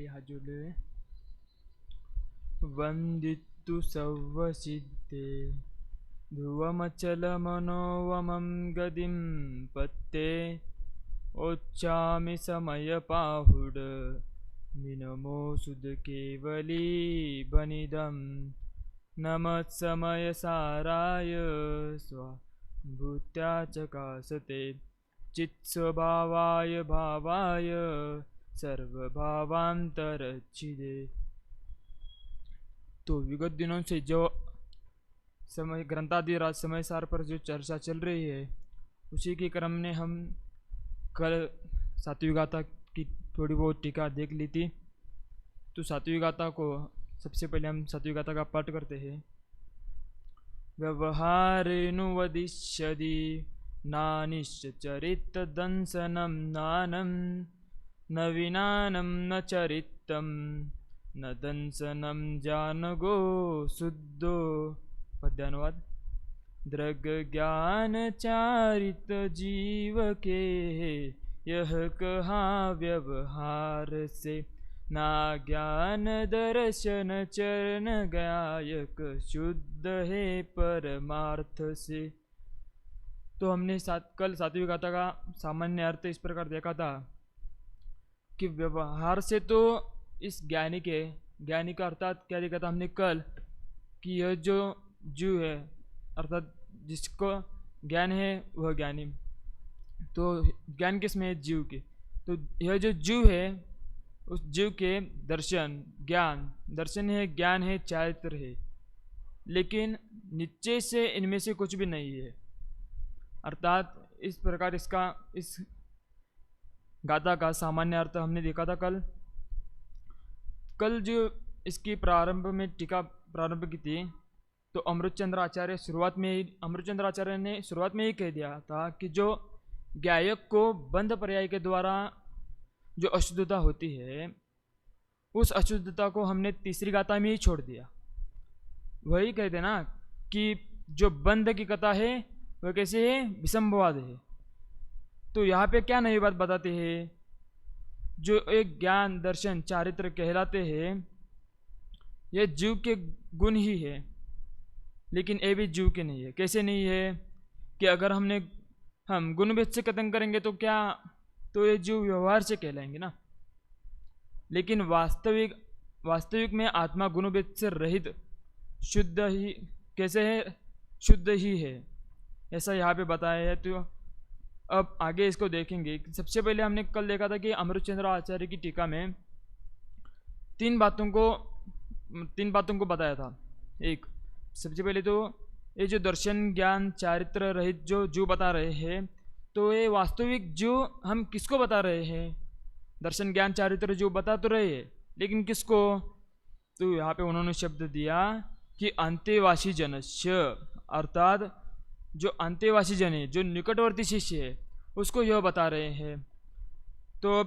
हजुरले वन्दितु सव्वसिद्धे ध्रुवमचलमनोवमं गतिं पत्ते ओच्छामि समयपाहुड मिनमोऽसुधकेवली वनिदं नमत्समयसाराय स्वाभूत्या चकासते चित्स्वभावाय भावाय सर्वभावांतरच्छिदे। तो विगत दिनों से जो समय ग्रंथादि राज समय सार पर जो चर्चा चल रही है, उसी के क्रम में हम कल सातवीं गाथा की थोड़ी बहुत टीका देख ली थी। तो सातवीं गाथा को सबसे पहले हम सातवीं गाथा का पाठ करते हैं। व्यवहारेणुवदिष्यदि नानिश्चरित दंसनम नानम नवीनानं न चरितं न दंसनं जानगो शुद्धो। पद्यानुवाद। दृग ज्ञान चारित जीव के यह कहा व्यवहार से ना ज्ञान दर्शन चरण गायक शुद्ध है परमार्थ से। तो हमने कल सातवीं गाथा का सामान्य अर्थ इस प्रकार देखा था कि व्यवहार से तो इस ज्ञानी का अर्थात क्या देखा था हमने कल कि यह जो जीव है अर्थात जिसको ज्ञान है वह ज्ञानी। तो ज्ञान किसमें है? जीव के। तो यह जो जीव है उस जीव के दर्शन दर्शन है, ज्ञान है, चारित्र है, लेकिन निश्चय से इनमें से कुछ भी नहीं है। अर्थात इस प्रकार इस गाथा का सामान्य अर्थ हमने देखा था कल जो इसकी प्रारंभ में टीका प्रारंभ की थी। तो अमृतचंद्र आचार्य ने शुरुआत में ही कह दिया था कि जो ज्ञायक को बंध पर्याय के द्वारा जो अशुद्धता होती है, उस अशुद्धता को हमने तीसरी गाथा में ही छोड़ दिया। वही कहते ना कि जो बंध की कथा है वह कैसे है? विसंभवाद है। तो यहाँ पे क्या नई बात बताते हैं? जो एक ज्ञान दर्शन चारित्र कहलाते हैं, यह जीव के गुण ही है, लेकिन ये भी जीव के नहीं है। कैसे नहीं है? कि अगर हम गुण भेद से कथन करेंगे तो क्या, तो ये जीव व्यवहार से कहलाएंगे ना। लेकिन वास्तविक में आत्मा गुण भेद से रहित शुद्ध ही कैसे है? शुद्ध ही है, ऐसा यहाँ पे बताया है। तो अब आगे इसको देखेंगे। सबसे पहले हमने कल देखा था कि अमृतचंद्र आचार्य की टीका में तीन बातों को बताया था। एक, सबसे पहले तो ये जो दर्शन ज्ञान चारित्र रहित जो जीव बता रहे हैं, तो ये वास्तविक जीव हम किसको बता रहे हैं? दर्शन ज्ञान चारित्र जीव बता तो रहे हैं, लेकिन किसको? तो यहाँ पे उन्होंने शब्द दिया कि अंतेवासी जनस्य, अर्थात जो अंतेवासी जन है, जो निकटवर्ती शिष्य है, उसको यह बता रहे हैं। तो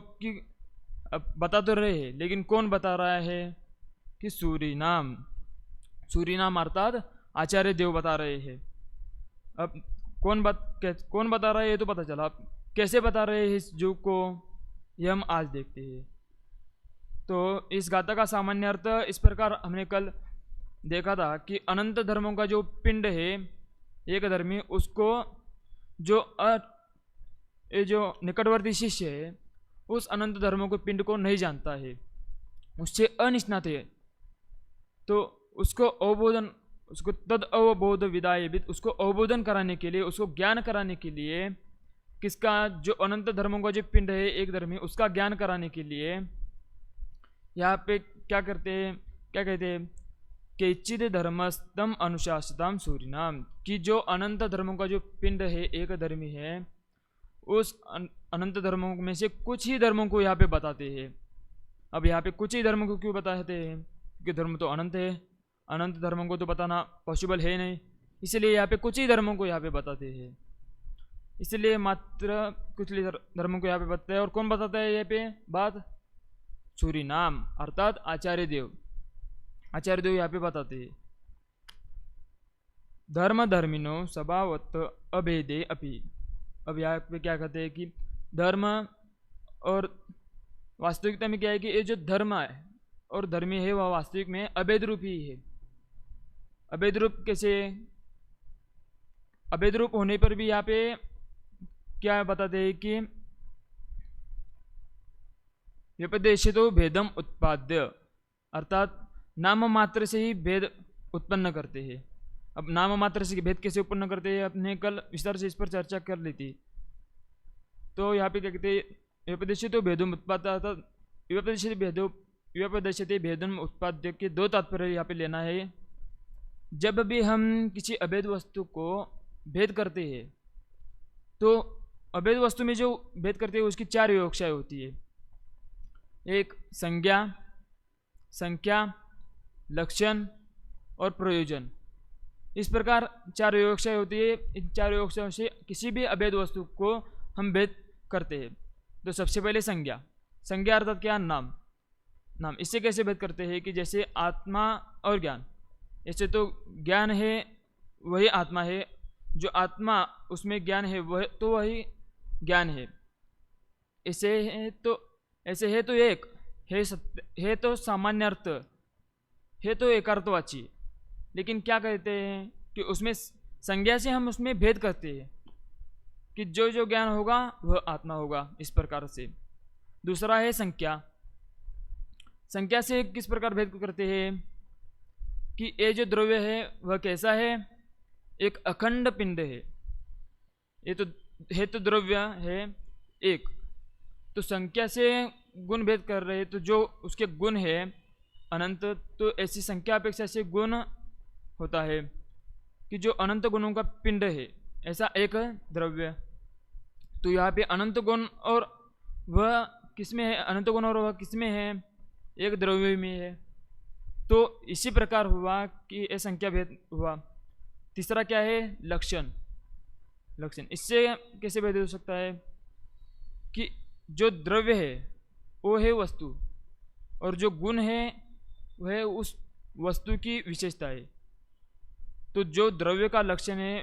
अब बता तो रहे हैं, लेकिन कौन बता रहा है? कि सूरीनाम अर्थात आचार्य देव बता रहे हैं। अब कौन बता रहा है ये तो पता चला। अब कैसे बता रहे हैं इस जीव को, यह हम आज देखते हैं। तो इस गाथा का सामान्य अर्थ इस प्रकार हमने कल देखा था कि अनंत धर्मों का जो पिंड है एक धर्मी, उसको जो निकटवर्ती शिष्य है उस अनंत धर्मों के पिंड को नहीं जानता है, उससे अनिष्णात है। तो उसको तद अवबोध विदाय, उसको अवबोधन कराने के लिए, उसको ज्ञान कराने के लिए, किसका? जो अनंत धर्मों का जो पिंड है एक धर्मी, उसका ज्ञान कराने के लिए यहाँ पे क्या कहते हैं केचिद धर्मस्तम अनुशासिताम सूरिनाम, कि जो अनंत धर्मों का जो पिंड है एक धर्मी है, उस अनंत धर्मों में से कुछ ही धर्मों को यहाँ पे बताते हैं। अब यहाँ पे कुछ ही धर्मों को क्यों बताते हैं? क्योंकि धर्म तो अनंत है, अनंत धर्मों को तो बताना पॉसिबल है नहीं, इसलिए यहाँ पे कुछ ही धर्मों को यहाँ पे बताते हैं। इसलिए मात्र कुछ ही धर्मों को यहाँ पे बताते हैं। और कौन बताता है यहाँ पे बात? सूरीनाम अर्थात आचार्य देव यहाँ पे बताते हैं। धर्म धर्मिनो स्वभावत अभेदे अपि। अब यहाँ पे क्या कहते हैं कि धर्म और वास्तविकता में क्या है कि ये जो धर्म है और धर्मी है वह वास्तविक में अभेद रूप ही है। अभेद रूप कैसे? अभेद रूप होने पर भी यहाँ पे क्या बताते हैं कि व्यपदेशितो भेदम उत्पाद्य, अर्थात नाम मात्र से ही भेद उत्पन्न करते हैं। अब नाम मात्र से भेद कैसे उत्पन्न करते हैं अपने कल विस्तार से इस पर चर्चा कर ली थी। तो यहाँ पे क्या कहते हैं, व्यपदेशितो भेदम उत्पाद्य, अर्थात व्यपदेशिते भेदम उत्पाद्य के दो तात्पर्य यहाँ पे लेना है। जब भी हम किसी अभेद वस्तु को भेद करते हैं तो अभेद वस्तु में जो भेद करते हैं उसकी चार विवक्षाएं होती है। एक संज्ञा, संख्या, लक्षण और प्रयोजन। इस प्रकार चार विवक्षाएं होती है। इन चार विवक्षाओं से किसी भी अभेद वस्तु को हम भेद करते हैं। तो सबसे पहले संज्ञा। संज्ञा अर्थात क्या? नाम। नाम इससे कैसे भेद करते हैं कि जैसे आत्मा और ज्ञान, ऐसे तो ज्ञान है वही आत्मा है, जो आत्मा उसमें ज्ञान है वह तो वही ज्ञान है। ऐसे है तो एक है, सत्य है तो सामान्य अर्थ है, तो एकार्थवाची। लेकिन क्या कहते हैं कि उसमें संज्ञा से हम उसमें भेद करते हैं कि जो जो ज्ञान होगा वह आत्मा होगा, इस प्रकार से। दूसरा है संख्या। संख्या से किस प्रकार भेद करते हैं कि ये जो द्रव्य है वह कैसा है? एक अखंड पिंड है। ये तो द्रव्य है एक। तो संख्या से गुण भेद कर रहे हैं, तो जो उसके गुण है अनंत, तो ऐसी संख्या अपेक्षा से गुण होता है कि जो अनंत गुणों का पिंड है, ऐसा एक द्रव्य। तो यहाँ पे अनंत गुण और वह किसमें है? अनंत गुण और वह किसमें है? एक द्रव्य में है। तो इसी प्रकार हुआ कि ये संख्या भेद हुआ। तीसरा क्या है? लक्षण। लक्षण इससे कैसे भेद हो सकता है कि जो द्रव्य है वो है वस्तु, और जो गुण है वह उस वस्तु की विशेषता है। तो जो द्रव्य का लक्षण है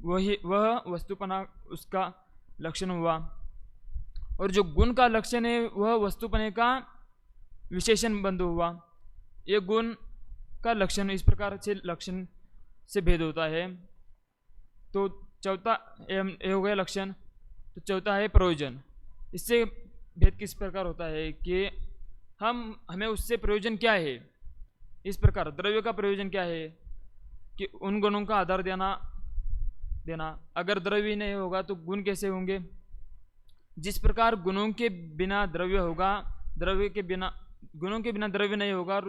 वह वस्तुपना उसका लक्षण हुआ, और जो गुण का लक्षण है वह वस्तुपने का विशेषण बंधु हुआ। ये गुण का लक्षण, इस प्रकार से लक्षण से भेद होता है। तो चौथा ये हो गया लक्षण। तो चौथा है प्रयोजन। इससे भेद किस प्रकार होता है कि हमें उससे प्रयोजन क्या है? इस प्रकार द्रव्य का प्रयोजन क्या है कि उन गुणों का आधार देना। अगर द्रव्य नहीं होगा तो गुण कैसे होंगे? जिस प्रकार गुणों के बिना द्रव्य होगा, गुणों के बिना द्रव्य नहीं होगा, और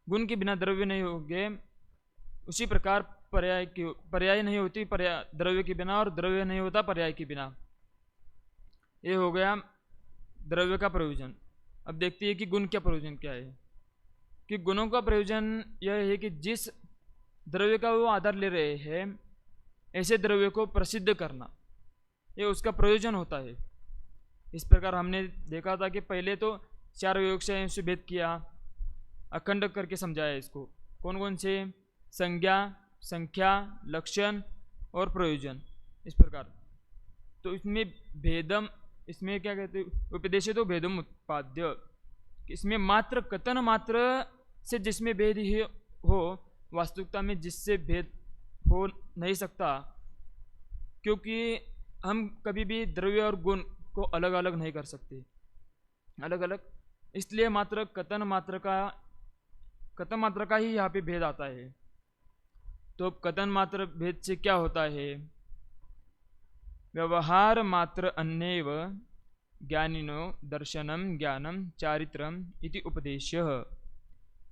गुण के बिना द्रव्य नहीं होंगे, उसी प्रकार पर्याय नहीं होती द्रव्य के बिना, और द्रव्य नहीं होता पर्याय के बिना। ये हो गया द्रव्य का प्रयोजन। अब देखते हैं कि गुण का प्रयोजन क्या है। कि गुणों का प्रयोजन यह है कि जिस द्रव्य का वो आधार ले रहे हैं ऐसे द्रव्य को प्रसिद्ध करना, ये उसका प्रयोजन होता है। इस प्रकार हमने देखा था कि पहले तो चार विवक्षाएं से भेद किया, अखंड करके समझाया इसको। कौन कौन से? संज्ञा, संख्या, लक्षण और प्रयोजन, इस प्रकार। तो इसमें भेदम, इसमें क्या कहते हैं? उपदेश तो भेदम उत्पाद्य। इसमें मात्र कथन मात्र से जिसमें भेद ही हो, वास्तविकता में जिससे भेद हो नहीं सकता, क्योंकि हम कभी भी द्रव्य और गुण को अलग अलग नहीं कर सकते, अलग अलग। इसलिए मात्र कथन मात्र का ही यहाँ पे भेद आता है। तो कथन मात्र भेद से क्या होता है? व्यवहार मात्र अन्येव ज्ञानिनो दर्शनम ज्ञानम चारित्रम इति उपदेश्य।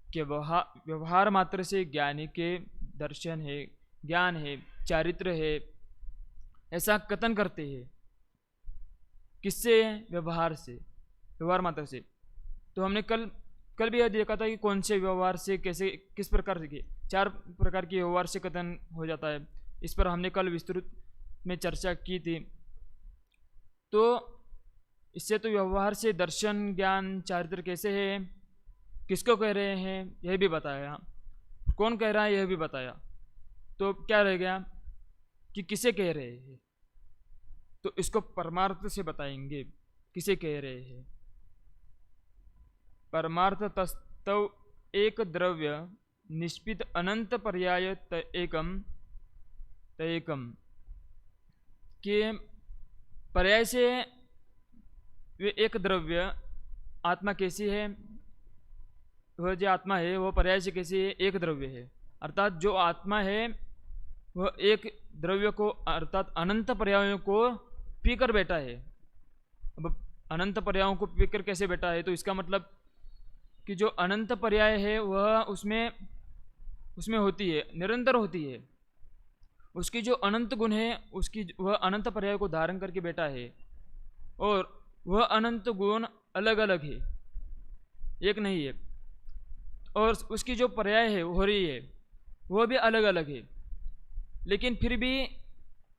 कि व्यवहार मात्र से ज्ञानी के दर्शन है, ज्ञान है, चारित्र है, ऐसा कथन करते हैं। किससे? व्यवहार से, व्यवहार मात्र से। तो हमने कल भी यह देखा था कि कौन से व्यवहार से कैसे, किस प्रकार से, चार प्रकार के व्यवहार से कथन हो जाता है। इस पर हमने कल विस्तृत में चर्चा की थी। तो इससे तो व्यवहार से दर्शन, ज्ञान, चारित्र कैसे है, किसको कह रहे हैं यह भी बताया, कौन कह रहा है यह भी बताया। तो क्या रह गया कि किसे कह रहे हैं, तो इसको परमार्थ से बताएंगे किसे कह रहे हैं। परमार्थ तस्तव एक द्रव्य निष्पित अनंत पर्याय एकम तएकम कि पर्याय से वे एक द्रव्य आत्मा कैसी है, वह जो आत्मा है वह पर्याय से कैसी है, एक द्रव्य है। अर्थात जो आत्मा है वह एक द्रव्य को अर्थात अनंत पर्यायों को पीकर बैठा है। अब अनंत पर्यायों को पीकर कैसे बैठा है, तो इसका मतलब कि जो अनंत पर्याय है वह उसमें होती है, निरंतर होती है। उसकी जो अनंत गुण है उसकी वह अनंत पर्याय को धारण करके बैठा है, और वह अनंत गुण अलग अलग है, एक नहीं है। और उसकी जो पर्याय है हो रही है वह भी अलग अलग है, लेकिन फिर भी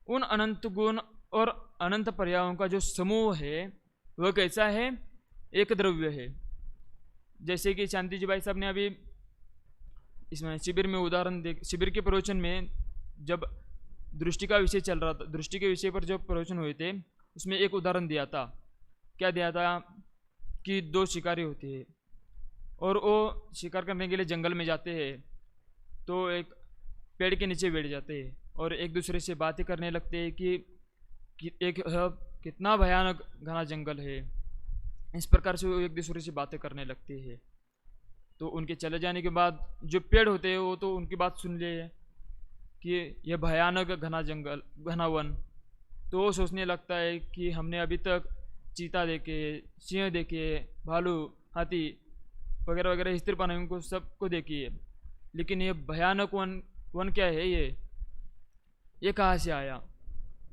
उन अनंत गुण और अनंत पर्यायों का जो समूह है वह कैसा है, एक द्रव्य है। जैसे कि शांति जी भाई साहब ने अभी इसमें शिविर में उदाहरण दे, शिविर के प्रवचन में जब दृष्टि का विषय चल रहा था, दृष्टि के विषय पर जो प्रवचन हुए थे उसमें एक उदाहरण दिया था। क्या दिया था कि दो शिकारी होते हैं और वो शिकार करने के लिए जंगल में जाते हैं, तो एक पेड़ के नीचे बैठ जाते हैं और एक दूसरे से बातें करने लगते हैं कि एक कितना भयानक घना जंगल है। इस प्रकार से वो एक दूसरे से बातें करने लगते हैं। तो उनके चले जाने के बाद जो पेड़ होते हैं वो तो उनकी बात सुन लिए कि यह भयानक घना जंगल, घना वन। तो वो सोचने लगता है कि हमने अभी तक चीता देखे, सिंह देखे, भालू, हाथी वगैरह वगैरह स्थिर प्राणियों को सबको देखी है, लेकिन ये भयानक वन क्या है, ये कहाँ से आया।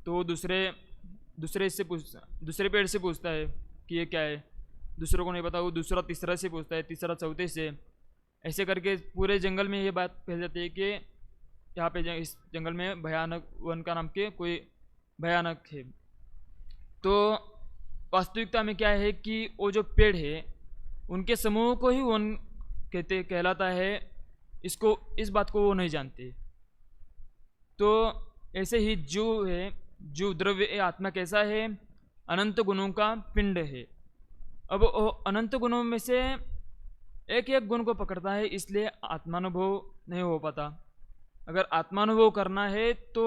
तो वो दूसरे पेड़ से पूछता है कि ये क्या है। दूसरों को नहीं पता, वो दूसरा तीसरा से पूछता है, तीसरा चौथे से। ऐसे करके पूरे जंगल में ये बात फैल जाती है कि यहाँ पे इस जंगल में भयानक वन का नाम के कोई भयानक है। तो वास्तविकता में क्या है कि वो जो पेड़ है उनके समूह को ही वन कहलाता है, इस बात को वो नहीं जानते। तो ऐसे ही जो द्रव्य आत्मा कैसा है, अनंत गुणों का पिंड है। अब वो अनंत गुणों में से एक एक गुण को पकड़ता है, इसलिए आत्मानुभव नहीं हो पाता। अगर आत्मानुभव करना है तो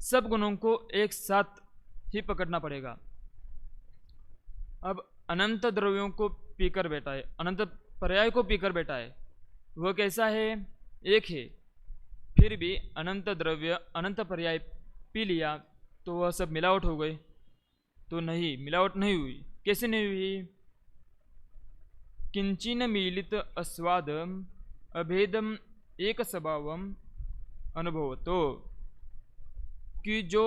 सब गुणों को एक साथ ही पकड़ना पड़ेगा। अब अनंत द्रव्यों को पीकर बैठा है, अनंत पर्याय को पीकर बैठा है, वह कैसा है, एक है। फिर भी अनंत द्रव्य अनंत पर्याय पी लिया तो वह सब मिलावट हो गई। तो नहीं, मिलावट नहीं हुई। कैसे नहीं हुई? किंचिन मिलित अस्वादम अभेदम एक स्वभावम अनुभव। तो कि जो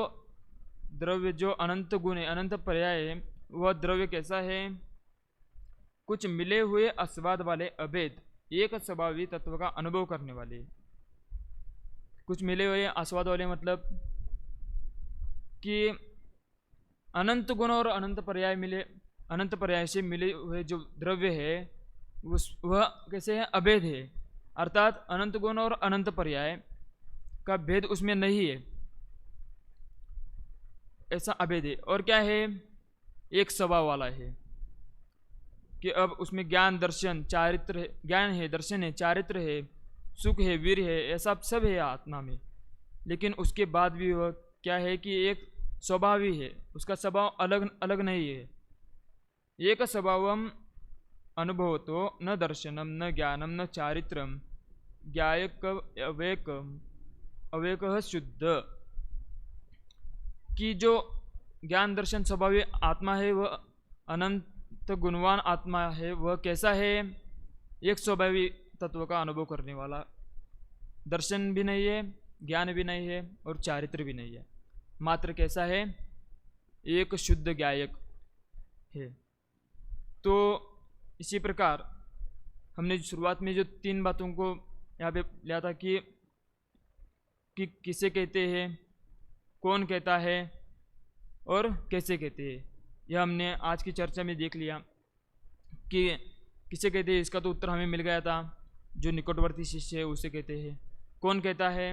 द्रव्य जो अनंत गुण है, अनंत पर्याय है, वह द्रव्य कैसा है, कुछ मिले हुए अस्वाद वाले अभेद एक स्वभावी तत्व का अनुभव करने वाले। कुछ मिले हुए आस्वाद वाले मतलब कि अनंत गुण और अनंत पर्याय से मिले हुए जो द्रव्य है वह कैसे है, अभेद है। अर्थात अनंत गुण और अनंत पर्याय का भेद उसमें नहीं है, ऐसा अभेद है। और क्या है, एक स्वभाव वाला है कि अब उसमें ज्ञान दर्शन चारित्र, ज्ञान है, दर्शन है, चारित्र है, सुख है, वीर है, ऐसा सब है आत्मा में। लेकिन उसके बाद भी वह क्या है कि एक स्वभाव ही है, उसका स्वभाव अलग अलग नहीं है। एक स्वभावम अनुभव तो न दर्शनम न ज्ञानम न चारित्रम ज्ञायक अवेक शुद्ध। कि जो ज्ञान दर्शन स्वभावी आत्मा है वह अनंत गुणवान आत्मा है। वह कैसा है, एक स्वभावी तत्व का अनुभव करने वाला, दर्शन भी नहीं है, ज्ञान भी नहीं है और चारित्र भी नहीं है, मात्र कैसा है, एक शुद्ध ज्ञायक है। तो इसी प्रकार हमने शुरुआत में जो तीन बातों को यहाँ पे लिया था कि किसे कहते हैं, कौन कहता है और कैसे कहते हैं, यह हमने आज की चर्चा में देख लिया कि किसे कहते हैं। इसका तो उत्तर हमें मिल गया था, जो निकटवर्ती शिष्य है उसे कहते हैं। कौन कहता है,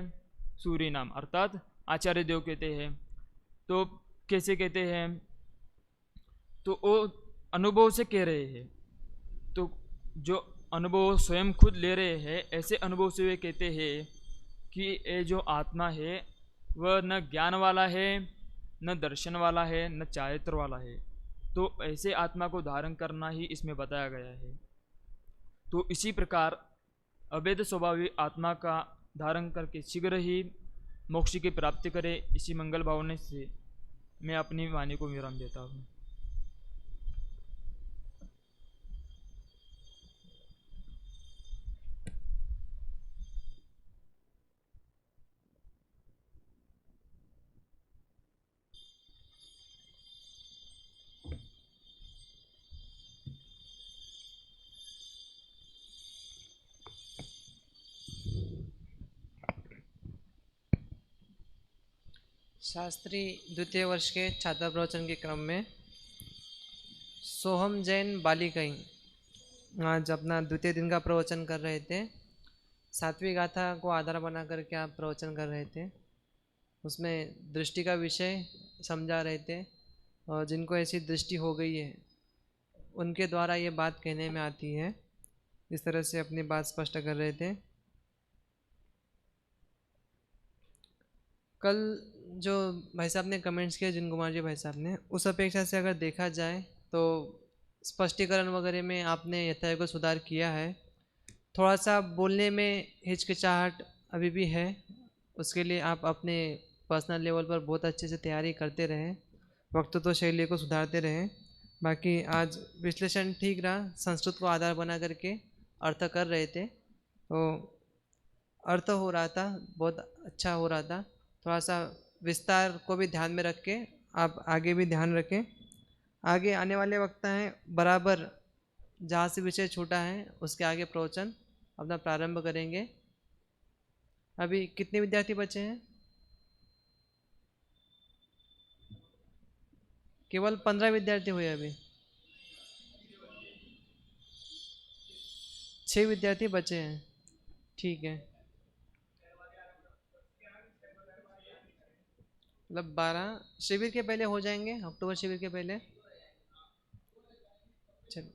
सूर्य नाम अर्थात आचार्य देव कहते हैं। तो कैसे कहते हैं, तो वो अनुभव से कह रहे हैं। तो जो अनुभव स्वयं खुद ले रहे हैं, ऐसे अनुभव से वे कहते हैं कि ये जो आत्मा है वह न ज्ञान वाला है, न दर्शन वाला है, न चारित्र वाला है। तो ऐसे आत्मा को धारण करना ही इसमें बताया गया है। तो इसी प्रकार अवैध स्वभावी आत्मा का धारण करके शीघ्र ही मोक्ष की प्राप्ति करे, इसी मंगल भावना से मैं अपनी वाणी को विराम देता हूँ। शास्त्री द्वितीय वर्ष के छात्र प्रवचन के क्रम में सोहम जैन बालिकई आज अपना द्वितीय दिन का प्रवचन कर रहे थे। सातवीं गाथा को आधार बना करके आप प्रवचन कर रहे थे। उसमें दृष्टि का विषय समझा रहे थे और जिनको ऐसी दृष्टि हो गई है उनके द्वारा ये बात कहने में आती है, इस तरह से अपनी बात स्पष्ट कर रहे थे। कल जो भाई साहब ने कमेंट्स किए, जिन कुमार जी भाई साहब ने, उस अपेक्षा से अगर देखा जाए तो स्पष्टीकरण वगैरह में आपने यथायोग्य सुधार किया है। थोड़ा सा बोलने में हिचकिचाहट अभी भी है, उसके लिए आप अपने पर्सनल लेवल पर बहुत अच्छे से तैयारी करते रहें, वक्तृत्व शैली को सुधारते रहें। बाकी आज विश्लेषण ठीक रहा, संस्कृत को आधार बना करके अर्थ कर रहे थे, तो अर्थ हो रहा था, बहुत अच्छा हो रहा था। थोड़ा सा विस्तार को भी ध्यान में रख के आप आगे भी ध्यान रखें। आगे आने वाले वक्ता हैं बराबर जहाँ से विषय छूटा है उसके आगे प्रवचन अपना प्रारंभ करेंगे। अभी कितने विद्यार्थी बचे हैं? केवल 15 विद्यार्थी हुए अभी। 6 विद्यार्थी बचे हैं, ठीक है। मतलब 12 शिविर के पहले हो जाएंगे, अक्टूबर शिविर के पहले। चल